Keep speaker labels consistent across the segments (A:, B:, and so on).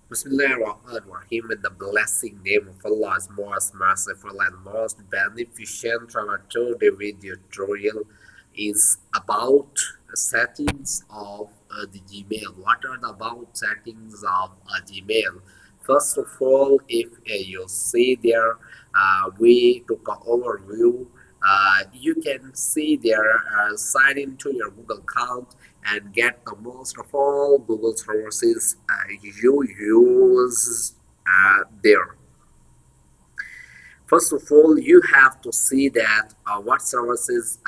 A: Bismillahirrahmanirrahim. In the blessing name of Allah is most merciful and most beneficent. Our today video tutorial is about settings of the Gmail. What are the about settings of Gmail? First of all, if you see there, we took an overview. You can see there, sign into your Google account and get the most of all Google services you use there. First of all, you have to see that what services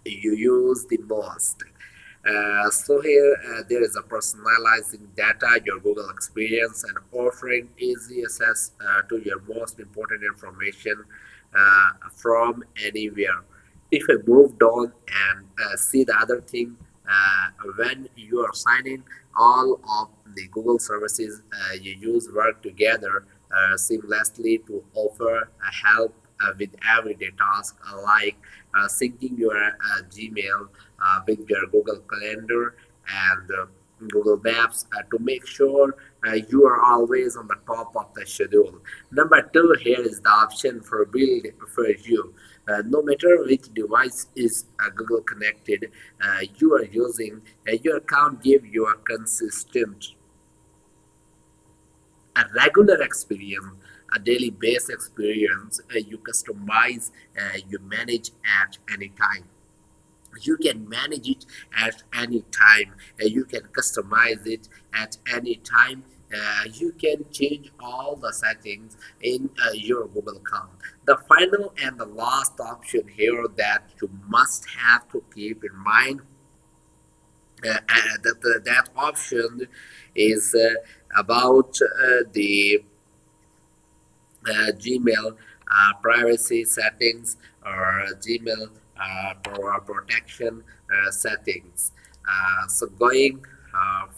A: you use the most. So here there is a personalizing data, your Google experience, and offering easy access to your most important information from anywhere. If I moved on and see the other thing, when you are signing, all of the Google services you use work together seamlessly to offer help with everyday tasks like syncing your Gmail with your Google Calendar and Google Maps to make sure you are always on the top of the schedule. Number two, here is the option for build for you. No matter which device is Google connected you are using, your account give you a consistent, a regular experience, a daily base experience. You customize, you manage at any time. You can manage it at any time. You can customize it at any time. You can change all the settings in your Google account. The final and the last option here that you must have to keep in mind, that option is about the Gmail privacy settings or Gmail protection settings. So going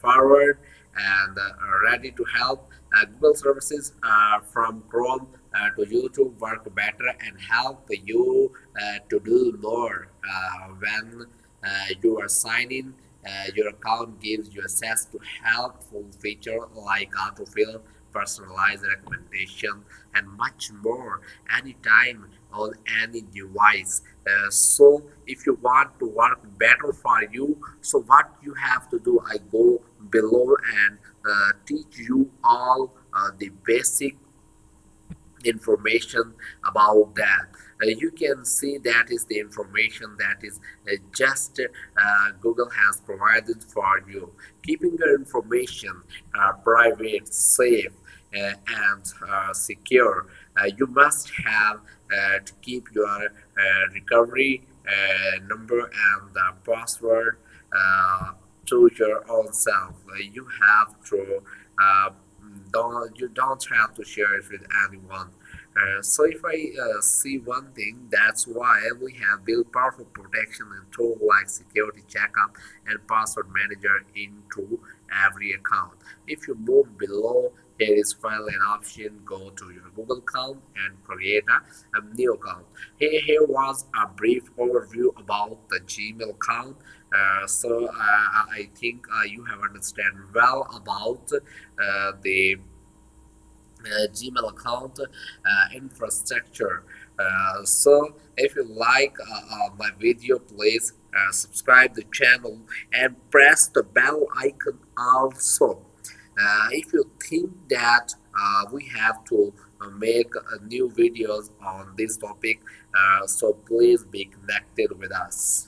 A: forward and ready to help, Google services from Chrome to YouTube work better and help you to do more when you are signing. Your account gives you access to helpful features like autofill, personalized recommendation, and much more anytime on any device. So if you want to work better for you, so what you have to do, I go below and teach you all the basic information about that. You can see that is the information that is just Google has provided for you. Keeping your information private, safe, and secure, you must have to keep your recovery number and password to your own self. You have to you don't have to share it with anyone. So if I see one thing, that's why we have built powerful protection and tools like security checkup and password manager into every account. If you move below, here is file an option, go to your Google account and create a new account. Here was a brief overview about the Gmail account. So I think you have understand well about the Gmail account infrastructure. So if you like my video, please subscribe the channel and press the bell icon also. If you think that we have to make new videos on this topic, so please be connected with us.